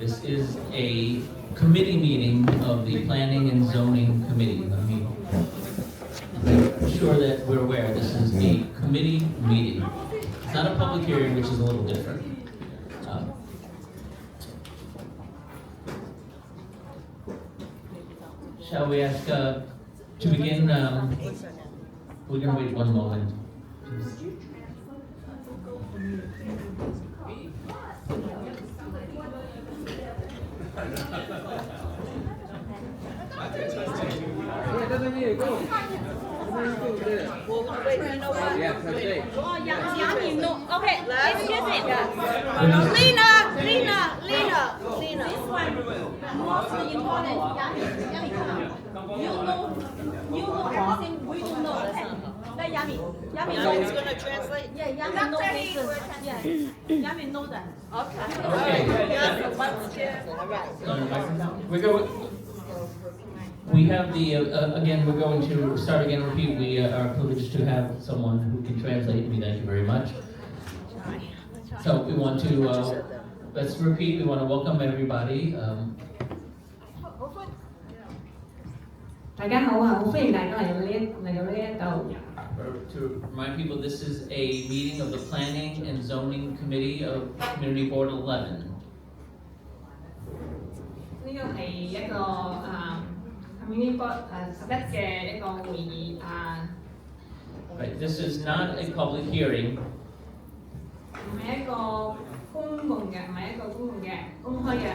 This is a committee meeting of the Planning and Zoning Committee. Let me make sure that we're aware this is a committee meeting. It's not a public hearing, which is a little different. Shall we ask to begin? We're going to wait one moment. Okay, excuse me. Lena. This one most important. Yami, come on. You know everything we don't know. Let Yami. Yami It's going to translate? Yeah, Yami knows this. Yeah, Yami knows that. Okay. We're going. We have the again. We're going to start again. Repeat. We are privileged to have someone who can translate. We thank you very much. So we want to let's repeat. We want to welcome everybody. 大家好啊，好歡迎大家嚟到呢一度。 To remind people, this is a meeting of the Planning and Zoning Committee of Community Board 11. 呢個係一個community board 11嘅一個會議Right. This is not a public hearing. 唔係一個公共嘅，唔係一個公共嘅公開嘅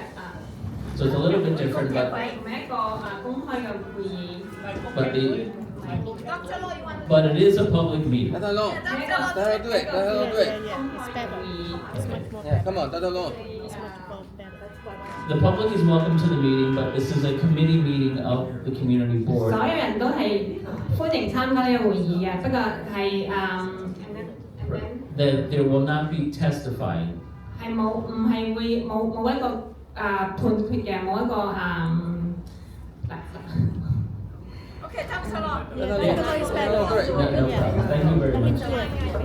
So it's a little bit different, but 唔係一個公開嘅會議。but it is a public meeting. 大家都對。Come on， 大家都。 The public is welcome to the meeting, but this is a committee meeting of the community 所 board. 有人都係歡迎參加呢個會議嘅，不過係That there will not be testifying. 係唔係會冇一個判決嘅，冇一個Okay, thanks a lot. No problem. Thank you very much.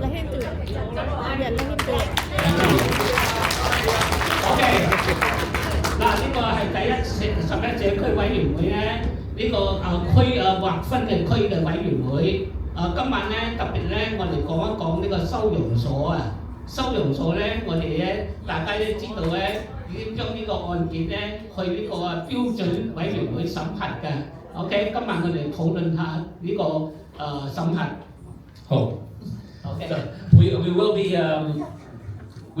Let him do it. Let him do it. OK， 嗱呢個係第11社區委員會咧，呢個區劃分嘅區嘅委員會。今晚咧特別咧，我哋講一講呢個收容所啊。收容所咧，我哋咧大家都知道咧，已經將呢個案件咧去呢個標準委員會審核嘅。OK， 今晚我哋討論下呢個審核。Oh. OK。 So we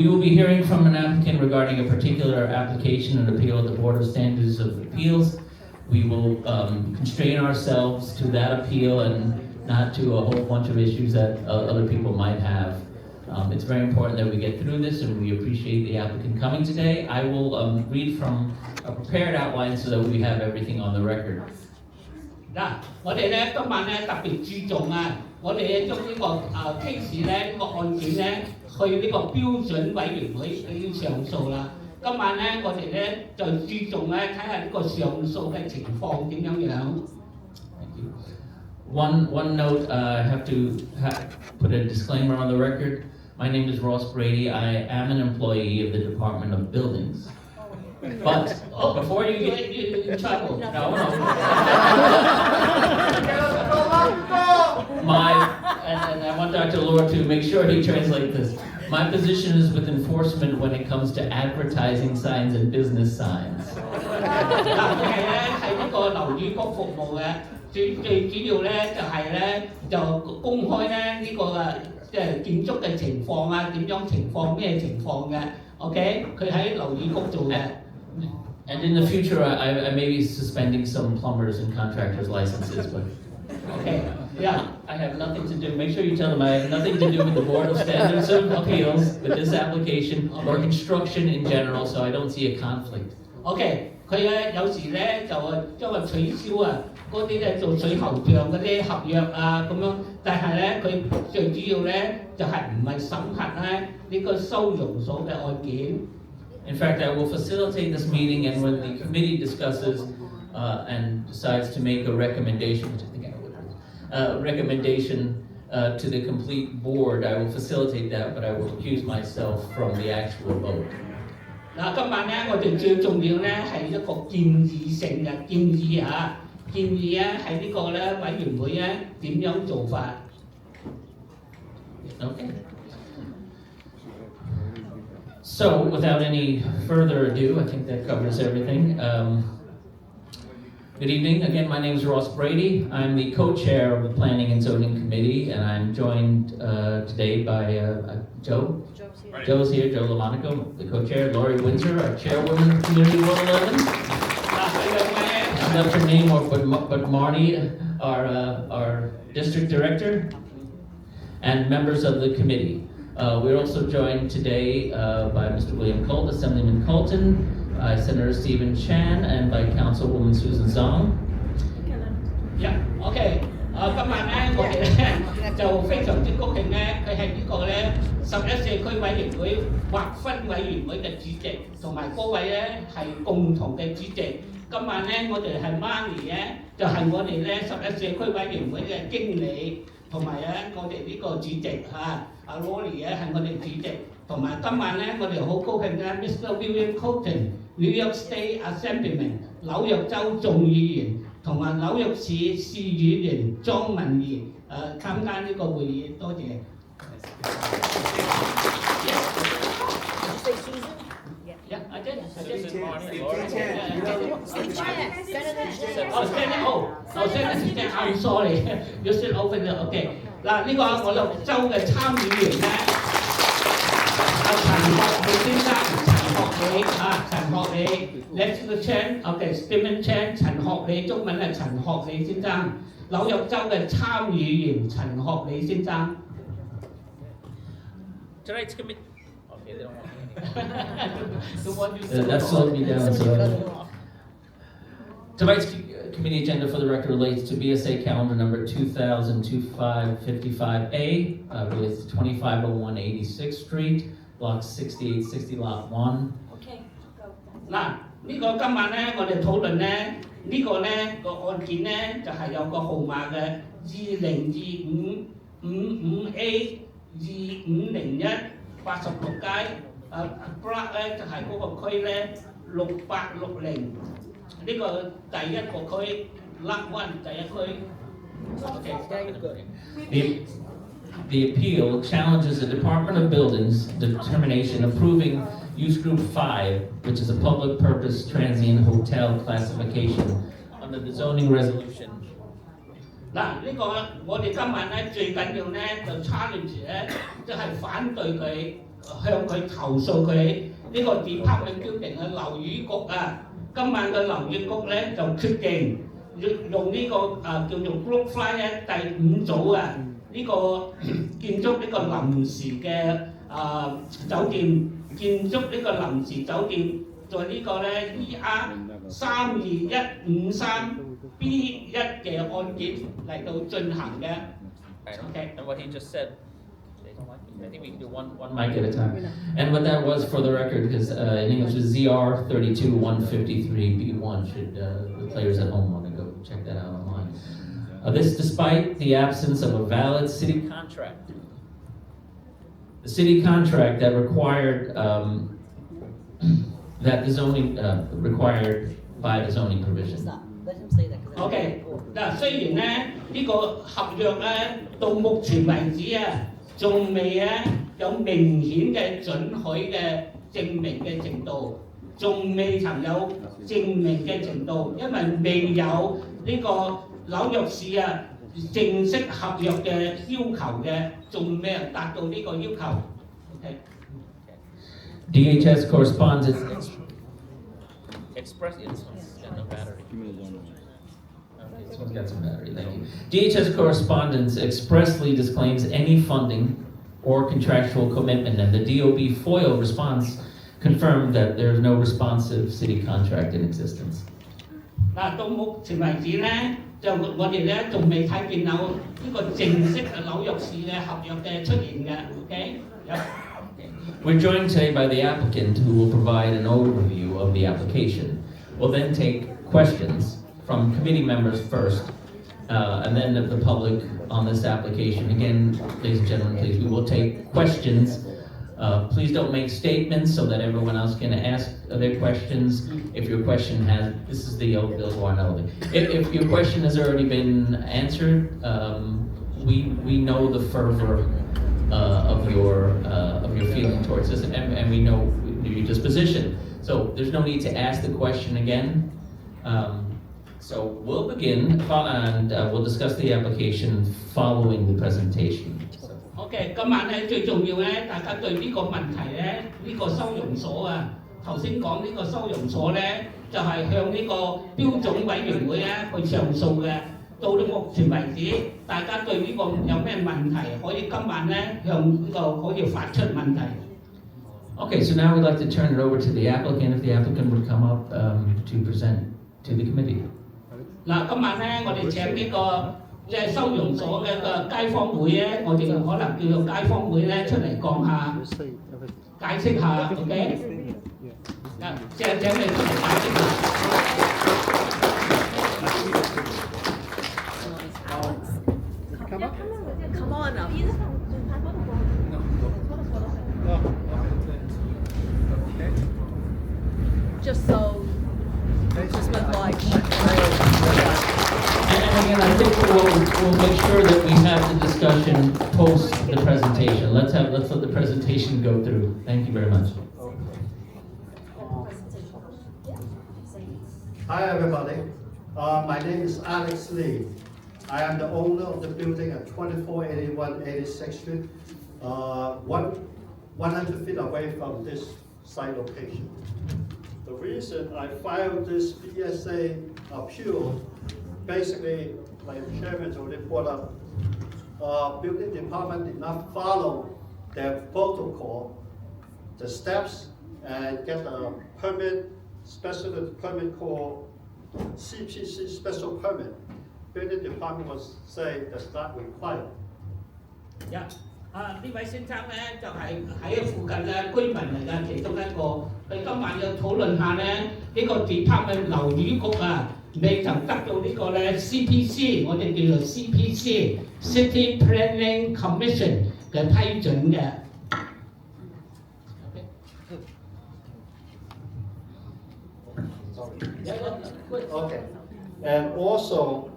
will be hearing from an applicant regarding a particular application and appeal at the Board of Standards of Appeals. We will constrain ourselves to that appeal and not to a whole bunch of issues that other people might have. It's very important that we get through this, and we appreciate the applicant coming today. I will read from a prepared outline so that we have everything on the record. 嗱，我哋咧今晚咧特別注重啊，我哋咧將呢個case 咧呢個案件咧去呢個標準委員會去上訴啦。今晚咧我哋咧就注重咧睇下呢個上訴嘅情況點樣樣。One note, I have to put a disclaimer on the record. My name is Ross Brady. I am an employee of the Department of Buildings. But before you get in trouble, no. And I want Dr. Lord to make sure he translates this. My position is with enforcement when it comes to advertising signs and business signs. 嗱，佢係咧喺呢個樓宇局服務嘅，最主要咧就係咧就公開咧呢個即係建築嘅情況啊，點樣情況咩情況嘅 ，OK？ 佢喺樓宇局做嘅。 And in the future, I may be suspending some plumbers and contractors' licenses, but Okay, yeah. I have nothing to do. Make sure you tell them I have nothing to do with the Board of Standards of Appeals, with this application, or construction in general, so I don't see a conflict. OK， 佢咧有時咧就將佢取消啊，嗰啲咧做水喉匠嗰啲合約啊咁樣，但係咧佢最主要咧就係唔係審核咧呢個收容所嘅案件。 In fact, I will facilitate this meeting, and when the committee discusses and decides to make a recommendation, which I think I would, recommendation to the complete board, I will facilitate that, but I will recuse myself from the actual vote. 嗱，今晚咧，我哋最重要咧係一個建議性嘅建議嚇，建議咧喺呢個咧委員會咧點樣做法 Okay. So, without any further ado, I think that covers everything. Good evening. Again, my name is Ross Brady. I'm the co-chair of the Planning and Zoning Committee, and I'm joined today by Joe. Joe's here, Joe Lamonico, the co-chair. Lori Windsor, our chairwoman of Community 111. I'm not her name, but Marnie, our district director, and members of the committee. We're also joined today by Mr. William Colton, Assemblyman Colton, by Senator Stephen Chan, and by Councilwoman Susan Zhuang. Yeah, OK. 今晚咧，我哋咧就非常之高興咧，佢係呢個咧11社區委員會劃分委員會嘅主席，同埋嗰位咧係共同嘅主席。今晚咧，我哋係 Marnie 咧，就係我哋咧11社區委員會嘅經理，同埋咧我哋呢個主席嚇，阿 Lori 咧係我哋主席，同埋今晚咧我哋好高興咧 ，Mr. William Colton。New York State Assemblyman 紐約州眾議員同埋紐約市市議員莊文儀參加呢個會議，多謝。Yeah, I did. Senator, I'm sorry. You sit over there. OK. 嗱，呢個我哋州嘅參議員咧，陳學理先生。陳學理 ，National Chan，OK， Stephen Chan， 陳學理，中文係陳學理先生，紐約州嘅參議員陳學理先生。Tonight's committee. Okay, they don't want me. That slowed me down. So. Tonight's committee agenda, for the record, relates to BSA calendar number 2000-2555A, relates to 2501 86th Street. Block 6860 Lot 1. Okay. 嗱，呢個今晚咧，我哋討論咧，呢個咧個案件咧就係有個號碼嘅202555A 2501 86街，block 咧就係嗰個區咧6860，呢個第一個區 Lot 1第一區。Okay. The appeal challenges the Department of Buildings' determination approving Use Group 5, which is a public purpose transient hotel classification under the zoning resolution. 嗱，呢個我哋今晚咧最緊要咧就 challenge 咧，即係反對佢，向佢投訴佢呢個 Department Building 嘅樓宇局啊，今晚嘅樓宇局咧就決定用呢個叫做 Group 5咧第5組啊。呢個建築呢個臨時嘅酒店，建築呢個臨時酒店，在呢個咧 ER32153B1 嘅案件嚟到進行嘅。Okay. And what he just said, they don't like it. I think we can do one mic at a time. And what that was, for the record, because in English is ZR32153B1. Should the players at home want to go check that out online. This despite the absence of a valid city contract. The city contract that required that the zoning required by the zoning provision. OK， 嗱，雖然咧呢個合約咧到目前為止啊，仲未咧有明顯嘅准許嘅證明嘅程度，仲未曾有證明嘅程度，因為未有呢個。紐約市啊，正式合約嘅要求嘅，仲未達到呢個要求。Okay. DHS correspondence express. No battery. This one's got some battery. Thank you. DHS correspondence expressly disclaims any funding or contractual commitment, and the DOB FOIL response confirmed that there is no responsive city contract in existence. 嗱，到目前為止咧。就我哋咧仲未睇見有呢個正式嘅紐約市嘅合約嘅出現嘅 ，OK？ We're joined today by the applicant, who will provide an overview of the application. We'll then take questions from committee members first, and then of the public on this application. Again, ladies and gentlemen, please, we will take questions Please don't make statements so that everyone else can ask their questions. If your question has, this is the one element. If your question has already been answered, we know the fervor of your feeling towards this, and we know your disposition. So there's no need to ask the question again. So we'll begin, and we'll discuss the application following the presentation. OK， 今晚咧最重要咧，大家對呢個問題咧，呢個收容所啊，頭先講呢個收容所咧，就係向呢個標準委員會咧去上訴嘅。到到目前為止，大家對呢個有咩問題，可以今晚咧向呢個可以發出問題。Okay, so now we'd like to turn it over to the applicant, if the applicant would come up to present to the committee. 嗱，今晚咧我哋請呢個即係收容所嘅個街坊會咧，我哋可能叫做街坊會咧出嚟講下，解釋下 ，OK？ 請你出嚟解釋下。Come on now. Just so, just with like. And again, I think we'll make sure that we have the discussion post the presentation. Let's let the presentation go through. Thank you very much. Hi everybody, my name is Alex Lee. I am the owner of the building at 2481 86th Street, 100 feet away from this site location. The reason I filed this BSA appeal, basically, like the chairman already brought up, building department did not follow their protocol, the steps, and get a permit, special permit called CPC special permit. Building department was saying that's not required. 呢位先生咧就係喺附近嘅居民嚟㗎，其中一個。佢今晚要討論下咧呢個 department 樓宇局啊，未曾得到呢個咧 CPC， 我哋叫做 CPC City Planning Commission 嘅批准嘅。Okay, and also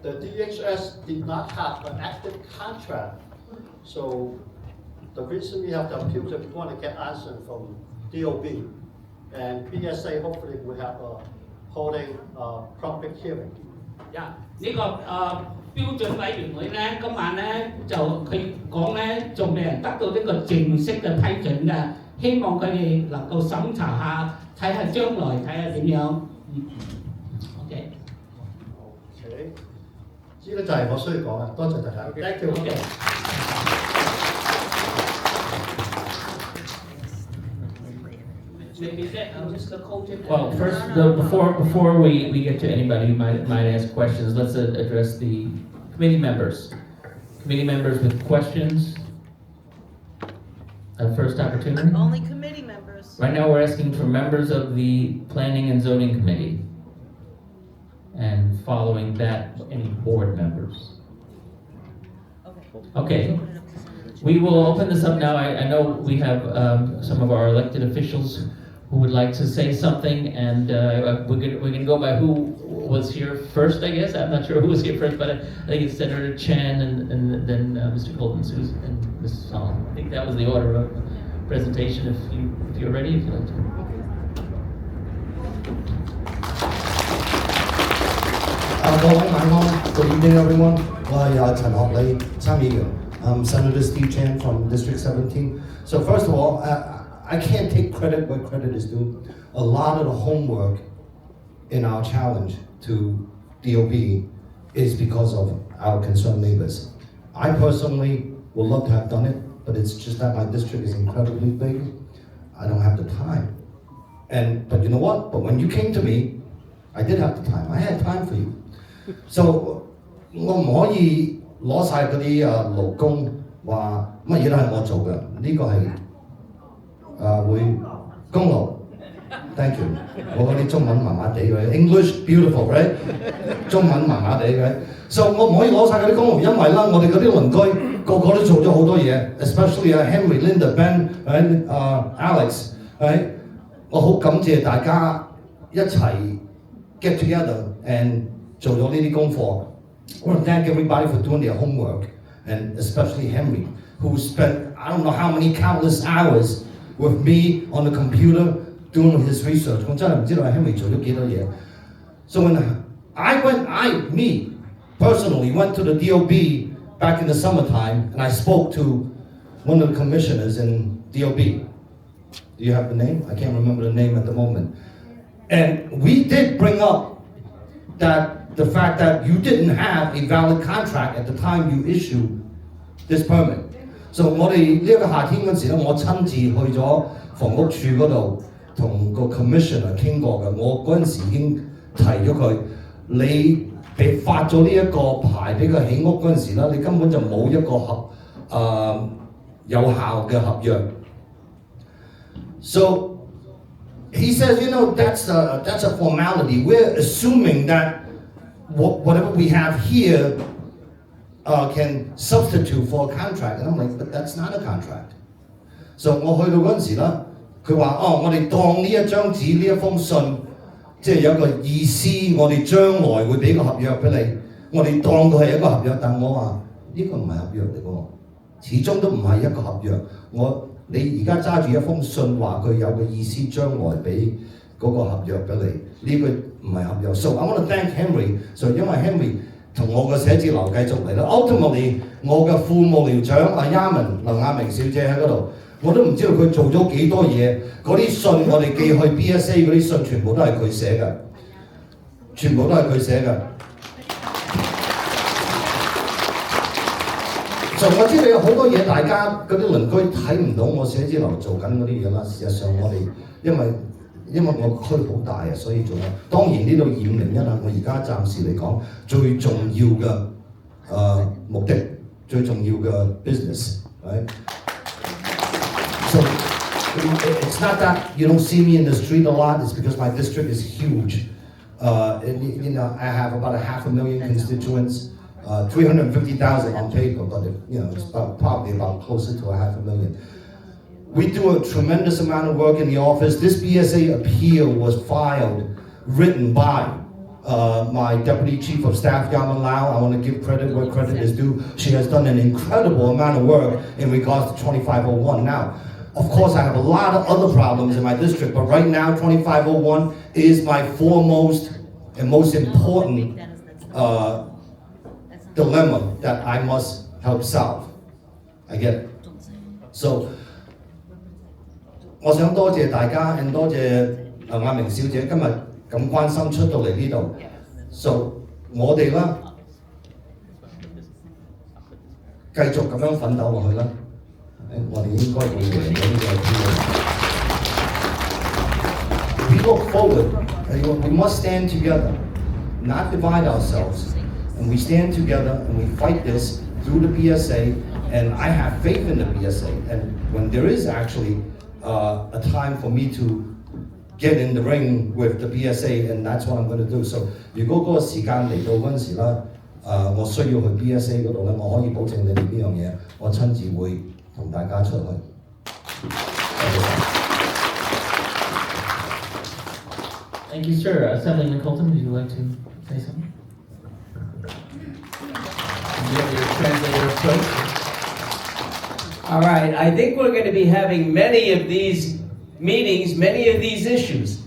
the DHS did not have an active contract, so the reason we have the appeal is we want to get answer from DOB, and BSA hopefully will have a holding public hearing. 呢個標準委員會咧，今晚咧就佢講咧，仲未人得到呢個正式嘅批准嘅，希望佢哋能夠審查下，睇下將來睇下點樣。OK。OK，呢個就係我需要講嘅，多謝大家。Thank you. OK。Well, first, before we get to anybody who might ask questions, let's address the committee members. Committee members with questions. First opportunity. Only committee members. Right now, we're asking for members of the Planning and Zoning Committee, and following that, any board members. Okay. We will open this up now. I know we have some of our elected officials who would like to say something, and we're gonna go by who was here first, I guess. I'm not sure who was here first, but I think it's Senator Chan and then Mr. Colton and Mrs. Zhuang. I think that was the order of the presentation. If you're ready, if you'd like to. Good evening, everyone. 我係陳學禮參議員 Senator Steve Chan from District 17. So first of all, I can't take credit where credit is due. A lot of the homework in our challenge to DOB is because of our concerned neighbors. I personally would love to have done it, but it's just that my district is incredibly big. I don't have the time. But you know what? But when you came to me, I did have the time. I had time for you. So 我唔可以攞晒嗰啲勞工話乜嘢都係我做嘅，呢個係會功勞。Thank you。我嗰啲中文麻麻地嘅 ，English beautiful right？ 中文麻麻地嘅。So 我唔可以攞晒嗰啲功勞，因為啦，我哋嗰啲鄰居個個都做咗好多嘢 ，especially Henry、Linda、Ben、Alex，right？ 我好感謝大家一齊 get together and 做咗呢啲功課。I want to thank everybody for doing their homework, and especially Henry, who spent I don't know how many countless hours with me on the computer doing his research. 我真係唔知道 Henry 做咗幾多嘢。So when me personally went to the DOB back in the summertime, and I spoke to one of the commissioners in DOB. Do you have the name? I can't remember the name at the moment. And we did bring up the fact that you didn't have a valid contract at the time you issued this permit. So 我哋呢一個夏天嗰時咧，我親自去咗房屋處嗰度同個 commissioner 傾過嘅。我嗰陣時已經提咗佢，你被發咗呢一個牌俾佢起屋嗰陣時咧，你根本就冇一個有效嘅合約。So he says, you know, that's a formality. We're assuming that whatever we have here can substitute for a contract. And I'm like, but that's not a contract. So 我去到嗰陣時咧，佢話我哋當呢一張紙呢一封信，即係有個意思，我哋將來會俾個合約俾你，我哋當佢係一個合約，但我話呢個唔係合約嚟㗎，始終都唔係一個合約。你而家揸住一封信話佢有個意思，將來俾嗰個合約俾你，呢個唔係合約。So I want to thank Henry. So 因為 Henry 同我個寫字樓繼續嚟啦。Ultimately 我嘅副幕僚長梁亞明小姐喺嗰度，我都唔知道佢做咗幾多嘢。嗰啲信我哋寄去 BSA 嗰啲信全部都係佢寫嘅，全部都係佢寫嘅。就我知道有好多嘢，大家嗰啲鄰居睇唔到我寫字樓做緊嗰啲嘢啦。事實上我哋因為我區好大啊，所以做啦。當然呢度201啦，我而家暫時嚟講最重要嘅目的，最重要嘅 business，right? So it's not that you don't see me in the street a lot. It's because my district is huge. And, you know, I have about 500,000 constituents. 350,000 on paper, but it's probably about closer to 500,000. We do a tremendous amount of work in the office. This BSA appeal was written by my Deputy Chief of Staff, Yaman Lau. I want to give credit where credit is due. She has done an incredible amount of work in regards to 2501. Now, of course, I have a lot of other problems in my district, but right now, 2501 is my foremost and most important dilemma that I must help solve. I get it. So 我想多謝大家，多謝梁亞明小姐今日咁關心出到嚟呢度。So 我哋啦，繼續咁樣奮鬥落去啦。我哋應該會贏到呢個 We look forward. We must stand together, not divide ourselves. And we stand together and we fight this through the BSA, and I have faith in the BSA. And when there is actually a time for me to get in the ring with the BSA, and that's what I'm going to do. So 如果嗰個時間嚟到嗰陣時啦，我需要去 BSA 嗰度咧，我可以保證你哋呢樣嘢，我親自會同大家出去。Thank you, sir. Assemblyman Colton, would you like to say something? All right, I think we're going to be having many of these meetings, many of these issues,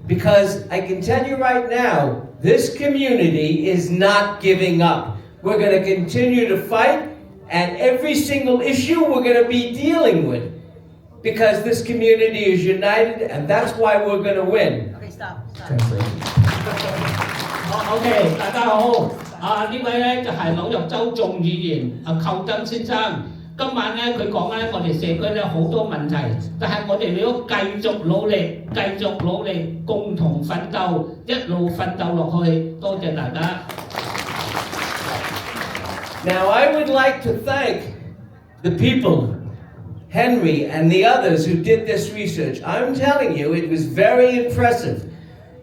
because I can tell you right now, this community is not giving up. We're going to continue to fight, and every single issue we're going to be dealing with, because this community is united, and that's why we're going to win. Okay, stop. OK， 大家好。呢位咧就係紐約州眾議員Colton先生。今晚咧佢講咧，我哋社區咧好多問題，但係我哋要繼續努力，共同奮鬥，一路奮鬥落去。多謝大家。Now I would like to thank the people, Henry, and the others who did this research. I'm telling you, it was very impressive.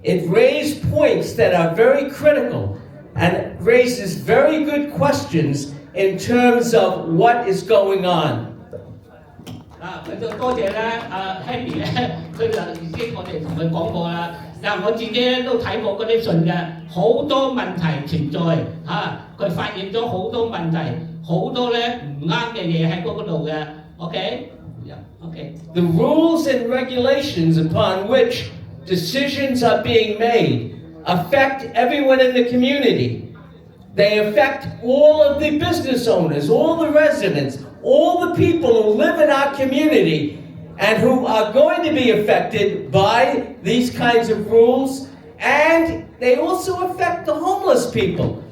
It raised points that are very critical and raises very good questions in terms of what is going on. 多謝咧，Henry 咧，佢就已經我哋同佢講過啦。嗱，我自己咧都睇過嗰啲信嘅，好多問題存在嚇，佢發現咗好多問題，好多咧唔啱嘅嘢喺嗰度嘅。OK， OK。 The rules and regulations upon which decisions are being made affect everyone in the community. They affect all of the business owners, all the residents, all the people who live in our community and who are going to be affected by these kinds of rules, and they also affect the homeless people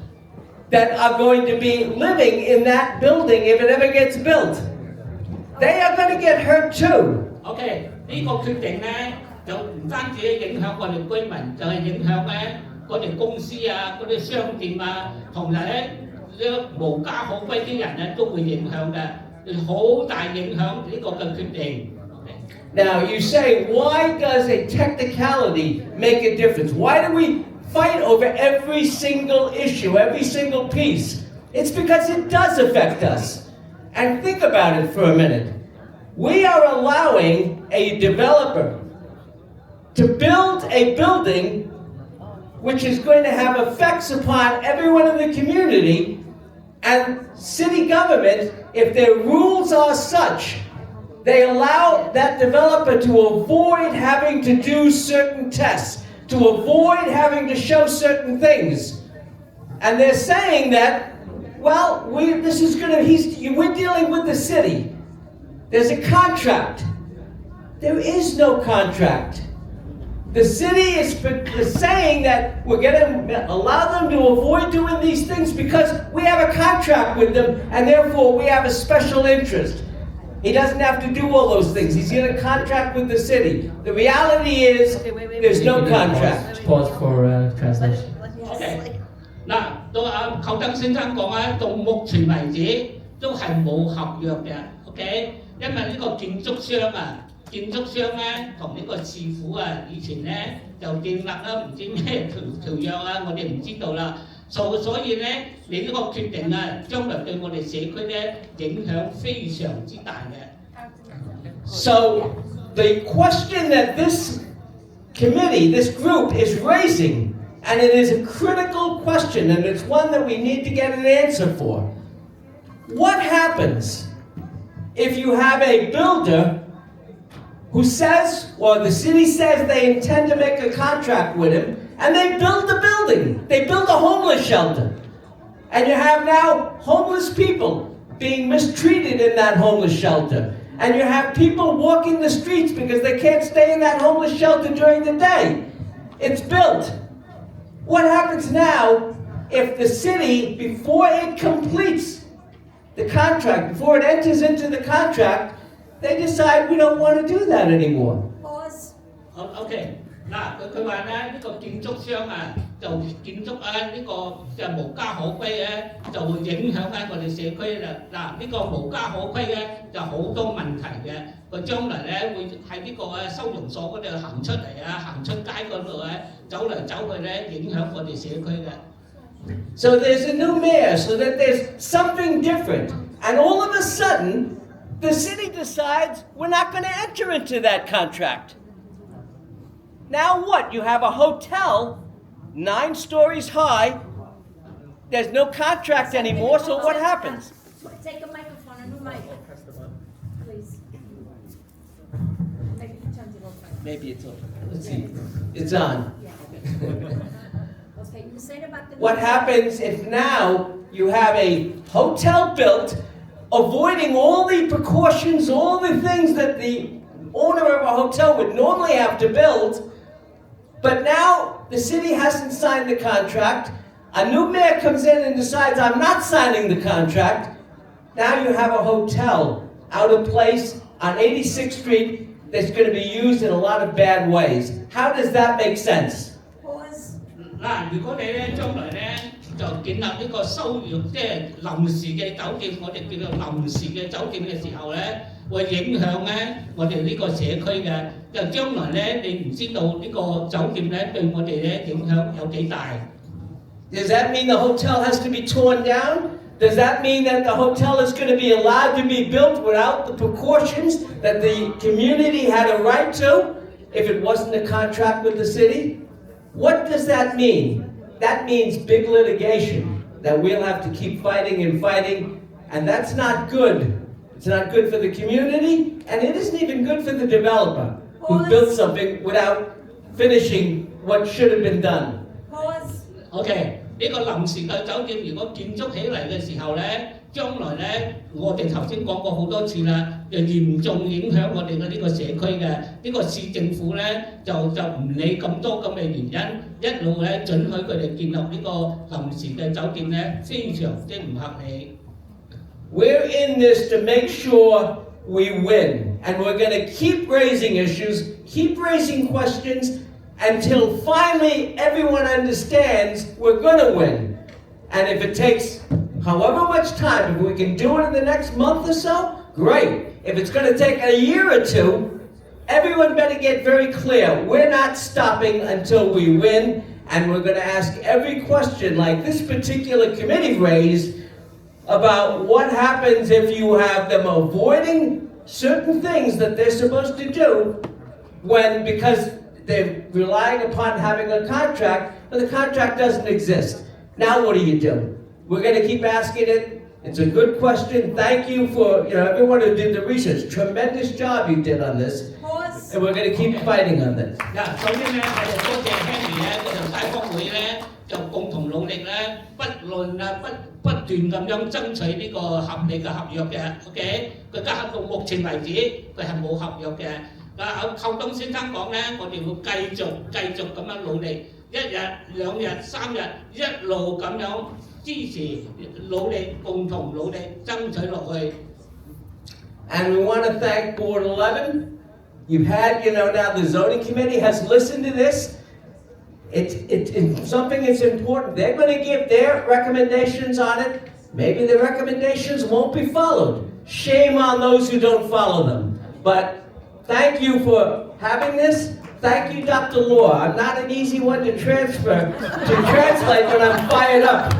that are going to be living in that building if it ever gets built. They are going to get hurt too. OK， 呢個決定咧就唔單止影響我哋居民，就係影響咧嗰啲公司啊、嗰啲商店啊，同埋咧啲無家可歸啲人咧都會影響嘅，好大影響呢個嘅決定。Now you say, why does a technicality make a difference? Why do we fight over every single issue, every single piece? It's because it does affect us. And think about it for a minute. We are allowing a developer to build a building which is going to have effects upon everyone in the community, and city government, if their rules are such, they allow that developer to avoid having to do certain tests, to avoid having to show certain things. And they're saying that, well, we're dealing with the city. There's a contract. There is no contract. The city is saying that we're going to allow them to avoid doing these things because we have a contract with them, and therefore we have a special interest. He doesn't have to do all those things. He's in a contract with the city. The reality is there's no contract. Pause for translation. OK， 嗱，到阿寇登先生講咧，到目前為止都係冇合約嘅。OK， 因為呢個建築商咧同呢個市府啊，以前咧就建立啦唔知咩條約啊，我哋唔知道啦。所以咧，你呢個決定啊，將來對我哋社區咧影響非常之大嘅。So the question that this committee, this group is raising, and it is a critical question, and it's one that we need to get an answer for. What happens if you have a builder who says, or the city says they intend to make a contract with him, and they build the building, they build a homeless shelter, and you have now homeless people being mistreated in that homeless shelter, and you have people walking the streets because they can't stay in that homeless shelter during the day. It's built. What happens now if the city, before it completes the contract, before it enters into the contract, they decide we don't want to do that anymore? Pause. OK， 嗱，佢話咧呢個建築商啊，就建築啊呢個就無家可歸咧，就會影響喺我哋社區啦。嗱，呢個無家可歸咧就好多問題嘅，佢將來咧會喺呢個收容所嗰度行出嚟啊，行出街嗰度咧走嚟走去咧，影響我哋社區嘅。So there's a new mayor, so that there's something different, and all of a sudden, the city decides we're not going to enter into that contract. Now what? You have a hotel 9 stories high. There's no contract anymore, so what happens? Take a microphone, a new mic. Please. Maybe you turned it off. Maybe it's on. Let's see. It's on. Okay, you said about the. What happens if now you have a hotel built, avoiding all the precautions, all the things that the owner of a hotel would normally have to build, but now the city hasn't signed the contract, a new mayor comes in and decides, I'm not signing the contract. Now you have a hotel out of place on 86th Street that's going to be used in a lot of bad ways. How does that make sense? Pause. 嗱，如果你咧將來咧就建立呢個收容即係臨時嘅酒店，我哋叫做臨時嘅酒店嘅時候咧，會影響咧我哋呢個社區嘅。就將來咧，你唔知道呢個酒店咧對我哋咧影響有幾大。Does that mean the hotel has to be torn down? Does that mean that the hotel is going to be allowed to be built without the precautions that the community had a right to if it wasn't a contract with the city? What does that mean? That means big litigation that we'll have to keep fighting and fighting, and that's not good. It's not good for the community, and it isn't even good for the developer who built something without finishing what should have been done. OK， 呢個臨時嘅酒店如果建築起嚟嘅時候咧，將來咧，我哋頭先講過好多次啦，就嚴重影響我哋嘅呢個社區嘅。呢個市政府咧就唔理咁多咁嘅原因，一路咧准許佢哋建立呢個臨時嘅酒店咧，非常之唔合理。We're in this to make sure we win, and we're going to keep raising issues, keep raising questions, until finally everyone understands we're going to win. And if it takes however much time, if we can do it in the next month or so, great. If it's going to take a year or two, everyone better get very clear. We're not stopping until we win, and we're going to ask every question like this particular committee raised about what happens if you have them avoiding certain things that they're supposed to do because they're relying upon having a contract, but the contract doesn't exist. Now what do? We're going to keep asking it. It's a good question. Thank you for everyone who did the research. Tremendous job you did on this. And we're going to keep fighting on this. 首先咧，我哋多謝 Henry 咧，嗰條街坊會咧就共同努力咧，不斷咁樣爭取呢個合理嘅合約嘅 ，OK？ 佢家到目前為止，佢係冇合約嘅。寇東先生講咧，我哋會繼續咁樣努力，一日、兩日、三日，一路咁樣支持、努力，共同努力爭取落去。And we want to thank Board 11. You've had, now the zoning committee has listened to this. It's something that's important. They're going to give their recommendations on it. Maybe the recommendations won't be followed. Shame on those who don't follow them. But thank you for having this. Thank you, Dr. Law. I'm not an easy one to translate when I'm fired up.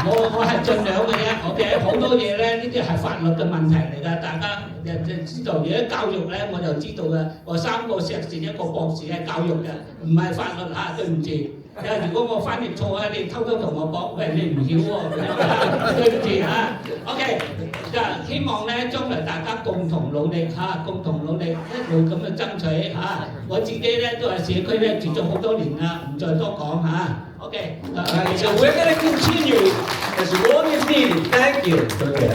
我係盡量嘅啫 ，OK， 好多嘢咧，呢啲係法律嘅問題嚟㗎，大家知道。而家教育咧，我就知道嘅，我3個碩士1個博士係教育嘅，唔係法律嚇，對唔住。如果我翻譯錯啊，你偷偷同我講，喂，你唔曉喎，對唔住嚇。OK， 就希望咧將來大家共同努力嚇，共同努力一路咁去爭取嚇。我自己咧都係社區咧住咗好多年啦，唔再多講嚇。Okay. So we're going to continue as long as needed. Thank you. Okay.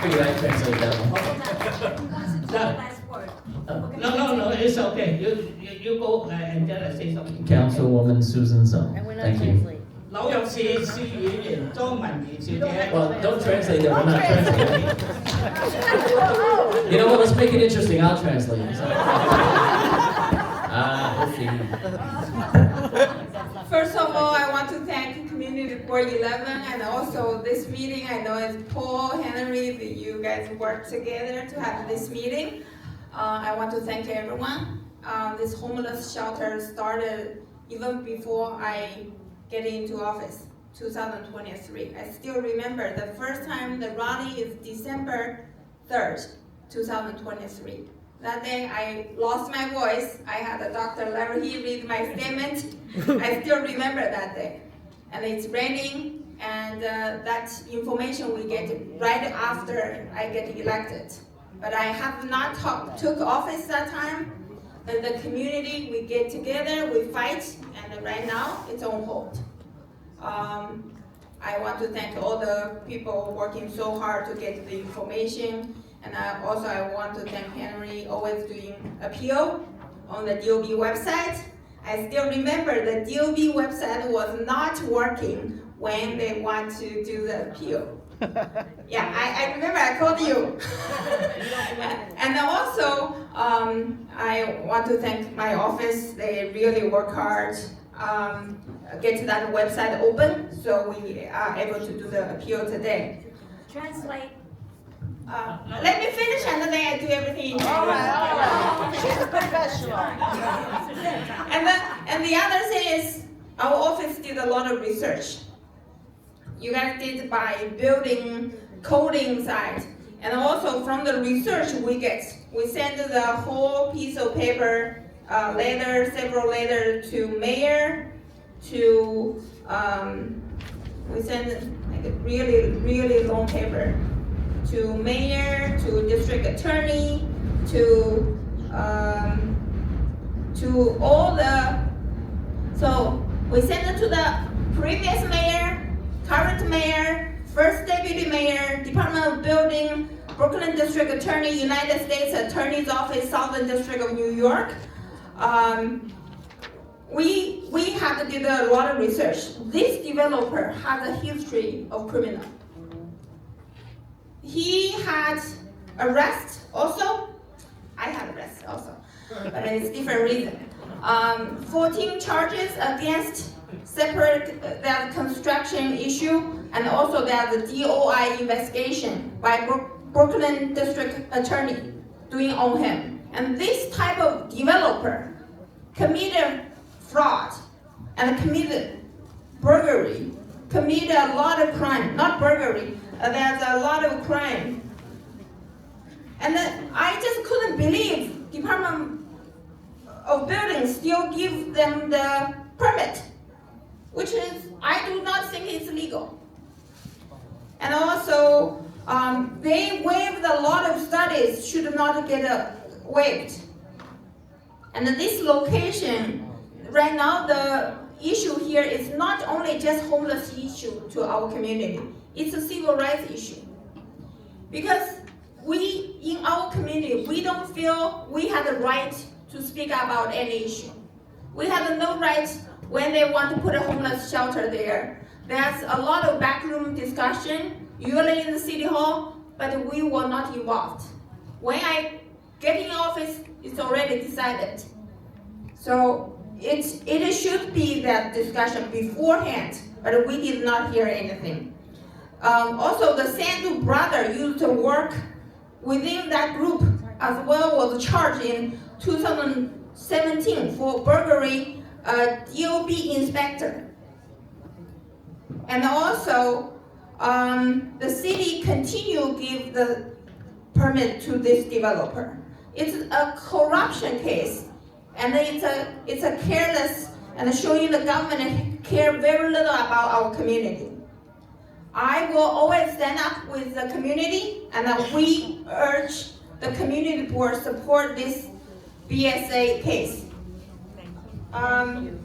Could I translate that one? No, it's okay. You go and then say something. Councilwoman Susan Zhuang. And we're not Thank you. translating. 紐約市市議員莊文儀小姐。 Well, don't translate that. We're not translating. You know what? Let's make it interesting. I'll translate it. Let's see. First of all, I want to thank Community Board 11 and also this meeting. I know it's Paul, Henry, that you guys worked together to have this meeting. I want to thank everyone. This homeless shelter started even before I get into office, 2023. I still remember the first time the rally is December 3rd, 2023. That day I lost my voice. I had a Dr. Larry read my statement. I still remember that day. And it's raining, and that information we get right after I get elected. But I have not took office that time. And the community, we get together, we fight, and right now it's on hold. I want to thank all the people working so hard to get the information. And I want to thank Henry, always doing appeal on the DOB website. I still remember the DOB website was not working when they want to do the appeal. Yeah, I remember I called you. And also, I want to thank my office. They really work hard, get that website open, so we are able to do the appeal today. Translate. Let me finish and then I do everything in Chinese. All right. She's a professional. And the other thing is, our office did a lot of research. You guys did by building, coding side, and also from the research we get, we send the whole piece of paper, several letters to mayor, to we send like a really long paper to mayor, to district attorney, to all the. So we send it to the previous mayor, current mayor, first deputy mayor, Department of Building, Brooklyn District Attorney, United States Attorney's Office, Southern District of New York. We had to do a lot of research. This developer has a history of criminal. He had arrest also. I had arrest also, but it's different reason. 14 charges against separate that construction issue, and also there's a DOI investigation by Brooklyn District Attorney doing on him. And this type of developer committed fraud and committed burglary, committed a lot of crime, not burglary, there's a lot of crime. And then I just couldn't believe Department of Building still give them the permit, which is, I do not think it's legal. And also, they waived a lot of studies, should not get waived. And this location, right now the issue here is not only just homeless issue to our community, it's a civil rights issue. Because we, in our community, we don't feel we have the right to speak about any issue. We have no right when they want to put a homeless shelter there. There's a lot of backroom discussion, usually in the city hall, but we were not involved. When I get in office, it's already decided. So it should be that discussion beforehand, but we did not hear anything. Also, the Sandu brother used to work within that group as well, was charged in 2017 for burglary, DOB inspector. And also, the city continue give the permit to this developer. It's a corruption case, and it's a careless and showing the government care very little about our community. I will always stand up with the community, and we urge the community board support this BSA case. I'm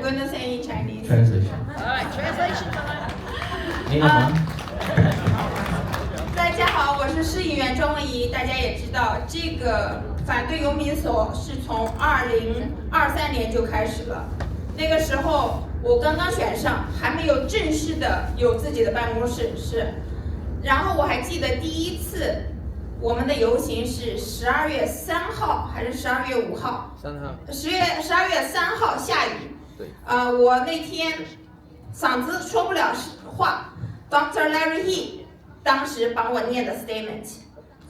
going to say in Chinese. Translation. All right, translation time. 大家好，我是市议员庄文怡。大家也知道，这个反对游民所是从2023年就开始了。那个时候我刚刚选上，还没有正式的有自己的办公室。然后我还记得第一次我们的游行是12月3号还是12月5号？3号。12月3号下雨。对。我那天嗓子说不了话 ，Dr. Larry He 当时帮我念的 statement，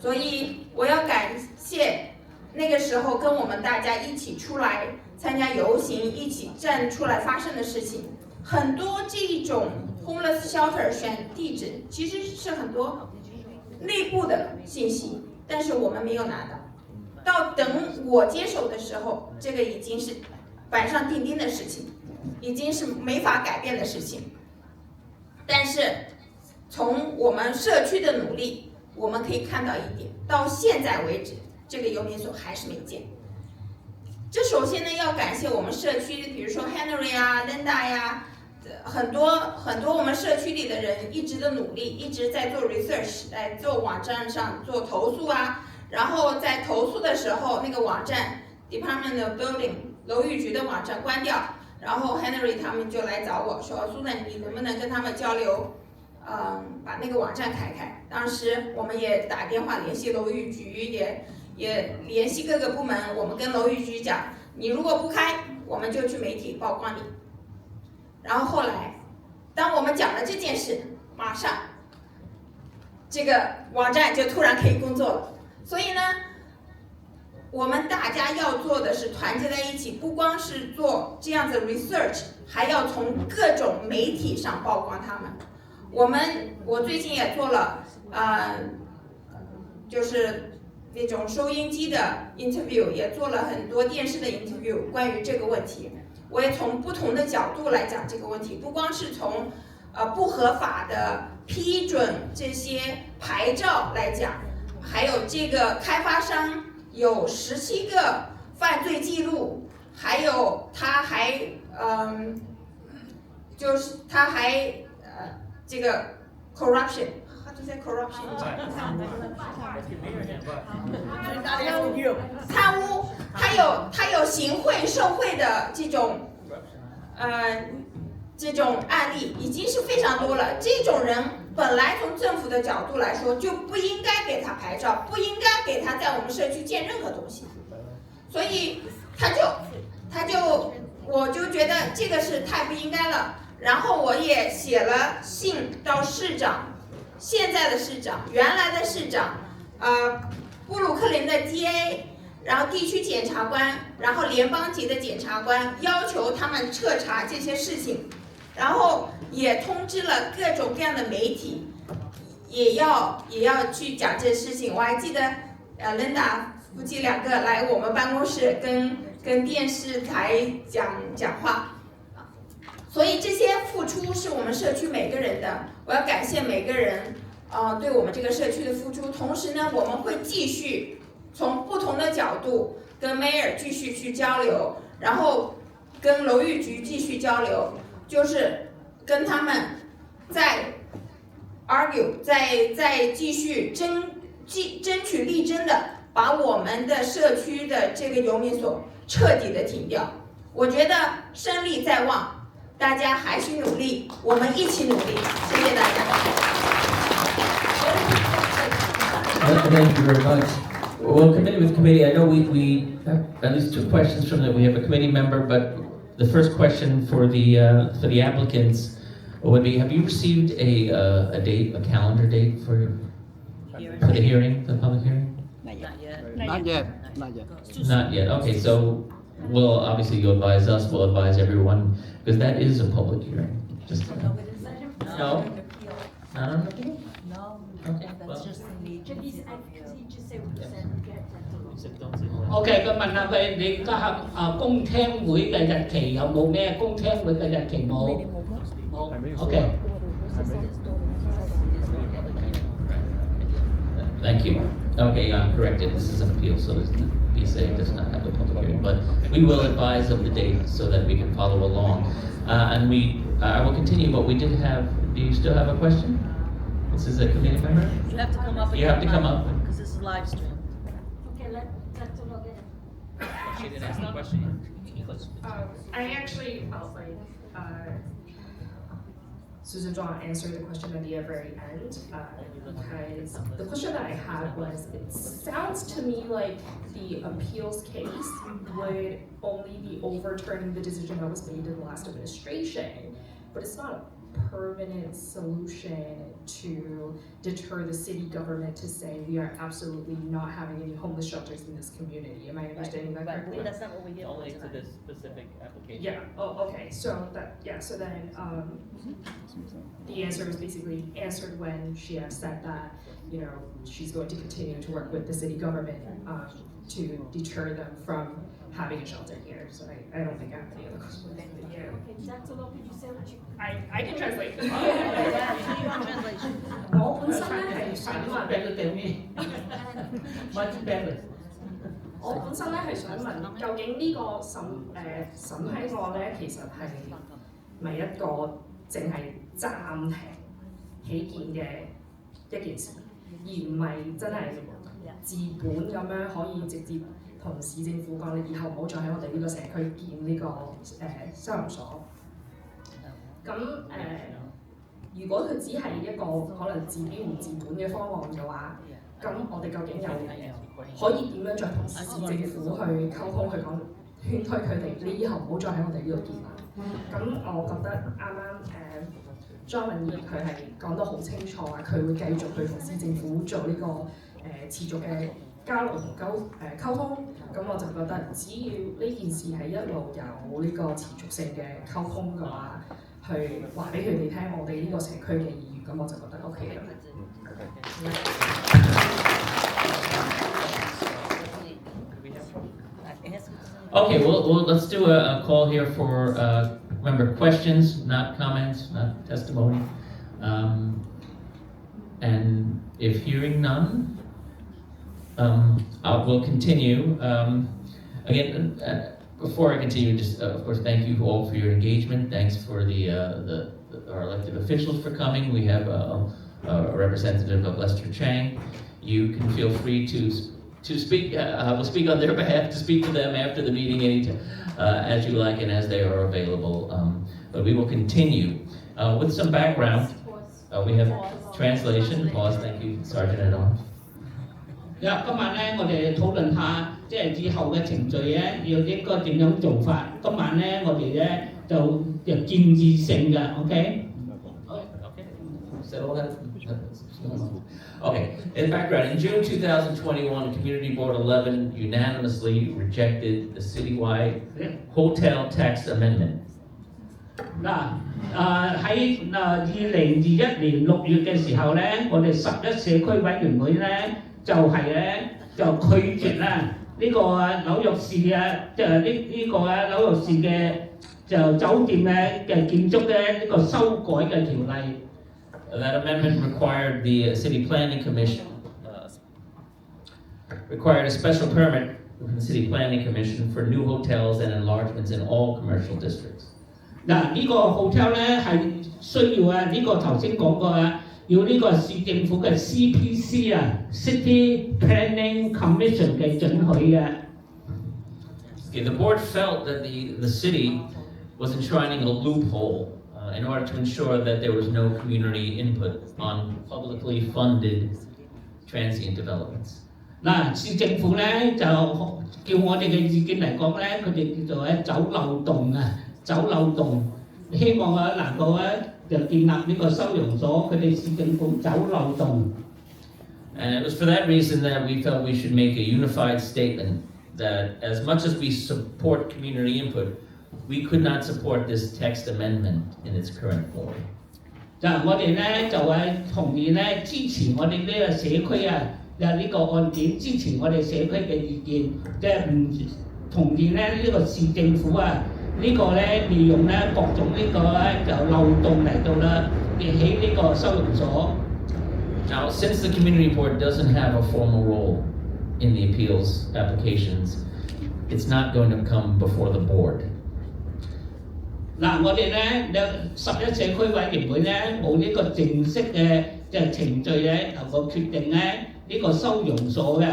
所以我要感谢那个时候跟我们大家一起出来参加游行，一起站出来发生的事情。很多这种 homeless shelter 选地址其实是很多内部的信息，但是我们没有拿到。到等我接手的时候，这个已经是板上钉钉的事情，已经是没法改变的事情。但是从我们社区的努力，我们可以看到一点，到现在为止，这个游民所还是没建。这首先呢，要感谢我们社区，比如说 Henry 啊、Linda 呀，很多我们社区里的人一直的努力，一直在做 research， 在做网站上做投诉啊。然后在投诉的时候，那个网站 Department of Building 楼宇局的网站关掉，然后 Henry 他们就来找我说 ，Susan 你能不能跟他们交流？把那个网站开开。当时我们也打电话联系楼宇局，也联系各个部门。我们跟楼宇局讲，你如果不开，我们就去媒体曝光你。然后后来，当我们讲了这件事，马上这个网站就突然可以工作了。所以呢，我们大家要做的是团结在一起，不光是做这样子的 research， 还要从各种媒体上曝光他们。我最近也做了就是那种收音机的 interview， 也做了很多电视的 interview 关于这个问题。我也从不同的角度来讲这个问题，不光是从不合法的批准这些牌照来讲，还有这个开发商有17个犯罪记录，还有他还这个 corruption。How to say corruption？ 贪污，他有行贿受贿的这种案例已经是非常多了。这种人本来从政府的角度来说就不应该给他牌照，不应该给他在我们社区建任何东西，所以我就觉得这个是太不应该了。然后我也写了信到市长，现在的市长，原来的市长，布鲁克林的 DA， 然后地区检察官，然后联邦级的检察官，要求他们彻查这些事情，然后也通知了各种各样的媒体，也要去讲这事情。我还记得Linda 夫妻2个来我们办公室跟电视台讲话。所以这些付出是我们社区每个人的，我要感谢每个人对我们这个社区的付出。同时呢，我们会继续从不同的角度跟 Mayor 继续去交流，然后跟楼宇局继续交流，就是跟他们再 argue， 再继续争取力争的把我们的社区的这个游民所彻底的停掉。我觉得胜利在望。大家还需努力，我们一起努力，谢谢大家。Thank you very much. Well, committee, I know we have at least 2 questions from we have a committee member, but the first question for the applicants would be: have you received a calendar date for the hearing, the public hearing? Not yet. Not yet. Okay, so well, obviously you'll advise us. We'll advise everyone. Because that is a public hearing. Just no, not on appeal. No, Okay, that's well. just the need. OK， 佢問下佢你家下公聽會嘅日期有冇咩？公聽會嘅日期冇？冇。OK。Thank you. Okay, I'm corrected. This is an appeal, so the BSA does not have a public hearing, but we will advise of the date so that we can follow along. And I will continue, but we did have, do you still have a question? This is a committee member? You have to come up. You have to come up. Because this is live stream. Okay, let's log in. She didn't ask the question. I actually Susan Zhuang answered the question at the very end, because the question that I had was, it sounds to me like the appeals case would only be overturning the decision that was made in the last administration, but it's not a permanent solution to deter the city government to say we are absolutely not having any homeless shelters in this community. Am I understanding that correctly? But that's not what we hear. Only to this specific application. Yeah. Oh, okay. So then the answer was basically answered when she had said that, you know, she's going to continue to work with the city government to deter them from having a shelter here. So I don't think I have any other questions. Okay, that's a lot. Could you say what you? I can translate. Translation. 我本身咧係想問 Better than me. Much better. 我本身咧係想問，究竟呢個審批案咧，其實係咪一個淨係暫停起建嘅一件事，而唔係真係治本咁樣可以直接同市政府講，你以後唔好再喺我哋呢個社區建呢個收容所。咁如果佢只係一個可能治標唔治本嘅方案嘅話，咁我哋究竟又可以點樣再同市政府去溝通，去講勸推佢哋，你以後唔好再喺我哋呢度建啦。咁我覺得啱啱莊文儀佢係講得好清楚啊，佢會繼續去同市政府做呢、個持續嘅交流同溝通，咁我就覺得只要呢件事係一路有呢個持續性嘅溝通嘅話，去話俾佢哋聽我哋呢個社區嘅意願，咁我就覺得 OK 啦。Okay, well, let's do a call here for, remember, questions, not comments, not testimony. And if hearing none, we'll continue. Again, before I continue, just of course, thank you all for your engagement. Thanks for our elected officials for coming. We have a representative of Lester Chang. You can feel free to speak. I will speak on their behalf, to speak to them after the meeting anytime, as you like and as they are available. But we will continue with some background. We have translation. Pause. Thank you, Sergeant at Arms. 今晚咧，我哋討論下即係以後嘅程序咧，要應該點樣做法。今晚咧，我哋咧就建議性嘅 ，OK？ Okay, in background, in June 2021, Community Board 11 unanimously rejected the citywide hotel tax amendment. 喺2021年6月嘅時候咧，我哋11社區委員會咧就拒絕啦呢個紐約市即係呢個紐約市嘅就酒店嘅建築嘅呢個修改嘅條例。That amendment required the City Planning Commission, required a special permit from the City Planning Commission for new hotels and enlargements in all commercial districts. 呢個 hotel 咧係需要呢個頭先講過要呢個市政府嘅 CPC City Planning Commission 嘅准許嘅。Okay, the board felt that the city was enshrining a loophole in order to ensure that there was no community input on publicly funded transient developments. 市政府咧就叫我哋嘅意見嚟講咧，佢哋叫做走漏洞走漏洞，希望能夠就建立呢個收容所，佢哋市政府走漏洞。And it was for that reason that we felt we should make a unified statement that as much as we support community input, we could not support this text amendment in its current form. 我哋咧就同意咧支持我哋呢個社區呢個案件，支持我哋社區嘅意見，即係唔同意咧呢個市政府呢個咧利用咧各種呢個就漏洞嚟到起呢個收容所。Now, since the community board doesn't have a formal role in the appeals applications, it's not going to come before the board. 我哋咧11社區委員會咧冇呢個正式嘅程序咧能夠決定咧呢個收容所嘅。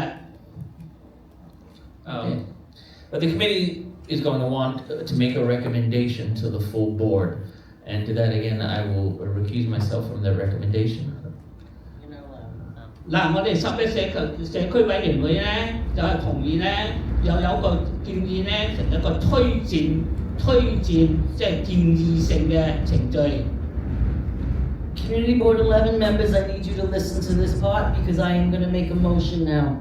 But the committee is going to want to make a recommendation to the full board, and to that again, I will recuse myself from the recommendation. 我哋11社區委員會咧就同意咧有個建議咧成一個推薦即係建議性嘅程序。Community Board 11 members, I need you to listen to this part because I am going to make a motion now.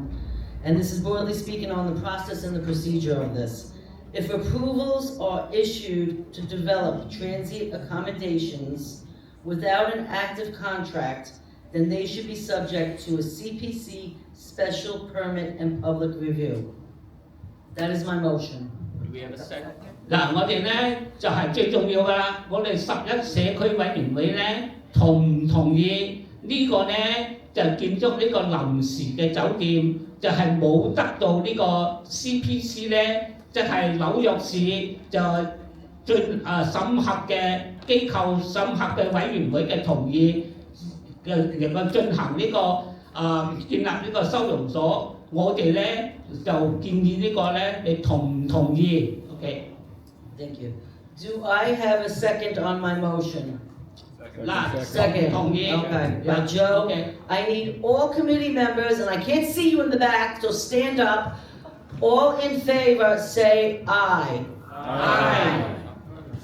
And this is broadly speaking on the process and the procedure of this. If approvals are issued to develop transient accommodations without an active contract, then they should be subject to a CPC special permit and public review. That is my motion. Do we have a second? 我哋咧就係最重要㗎啦，我哋11社區委員會咧同唔同意呢個咧就建築呢個臨時嘅酒店就係冇得到呢個 CPC 咧，即係紐約市就審核嘅機構審核嘅委員會嘅同意能夠進行呢個建立呢個收容所，我哋咧就建議呢個咧，你同唔同意 ？OK。Thank you. Do I have a second on my motion? Second. Okay. By Joe. Okay. I need all committee members, and I can't see you in the back, so stand up. All in favor, say aye. Aye.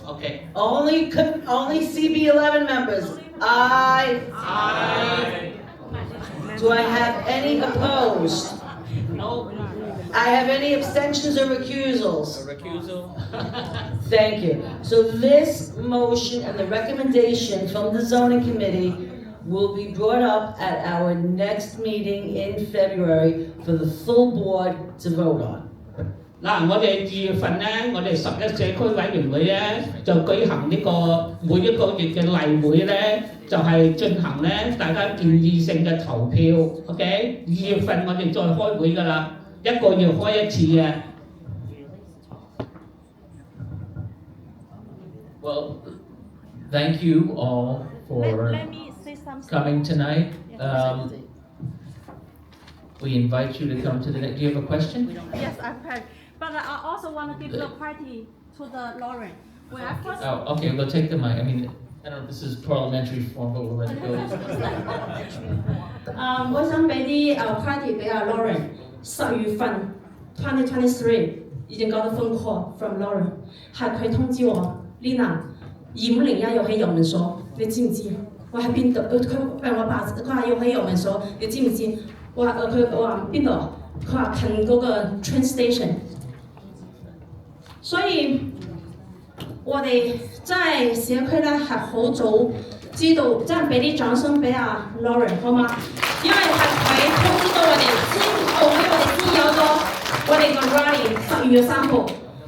Okay. Only CB11 members. Aye. Aye. Do I have any opposed? No. I have any abstentions or recusals? Recusal? Thank you. So this motion and the recommendation from the zoning committee will be brought up at our next meeting in February for the full board to vote on. 嗱，我哋2月份咧，我哋11社區委員會咧就舉行呢個每一個月嘅例會咧，就係進行咧大家建議性嘅投票 ，OK？ 2月份我哋再開會㗎啦，一個月開一次嘅。Well, thank you all for Let me say something. coming tonight. We invite you to come to the, do you have a question? Yes, I've heard. But I also want to give the party to the Lauren. When I first Oh, okay, we'll take the mic. I mean, I don't know if this is parliamentary form, but we'll let it go. 我想俾啲party 俾阿 Lauren。10月份2023已經搞得瘋狂 from Lauren， 係佢通知我 Lina，2501要喺油門所，你知唔知？我喺邊度？佢我爸佢話要喺油門所，你知唔知？我話邊度？佢話近嗰個 train station。所以我哋真係社區咧係好早知道，真係俾啲掌聲俾阿 Lauren 好嗎？因為係佢通知到我哋先報俾我哋知有咗我哋個 rally 12月3號。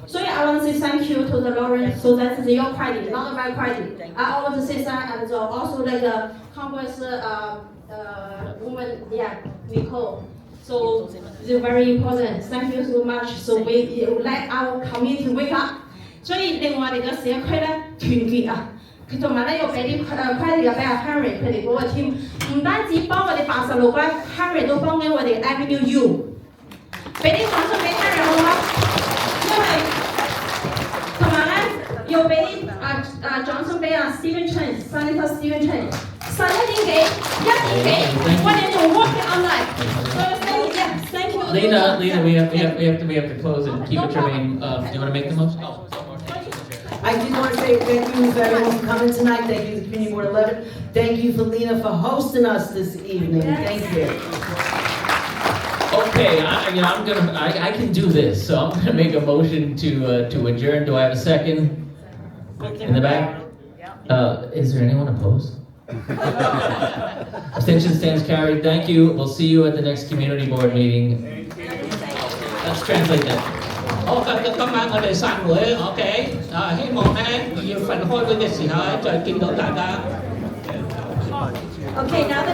所以 I want to say thank you to the Lauren, so that is your party, not my party. I want to say thank and also like the Congress woman, yeah, Nicole. So it's very important. Thank you so much. So we let our community wake up. 所以令我哋嘅社區咧團結啊！佢同埋咧要俾啲credit 又俾阿 Henry 佢哋嗰個 team， 唔單止幫我哋86區 ，Henry 都幫緊我哋 Avenue U。俾啲掌聲俾 Henry 好唔好？因為同埋咧要俾掌聲俾阿 Stephen Chen，Senator Stephen Chen。11點幾，1點幾，我哋仲 working online。所以 thank you. Lena, we have to close and keep it germane. Do you want to make the motion? I did want to say thank you for everyone for coming tonight. Thank you to the Community Board 11. Thank you for Lena for hosting us this evening. Thank you. Okay, I can do this, so I'm gonna make a motion to adjourn. Do I have a second? In the back? Is there anyone opposed? Abstention stands carried. Thank you. We'll see you at the next community board meeting. Let's translate that. 好，今晚我哋散會 ，OK？ 希望咧2月份開會嘅時候咧，再見到大家。Okay, now the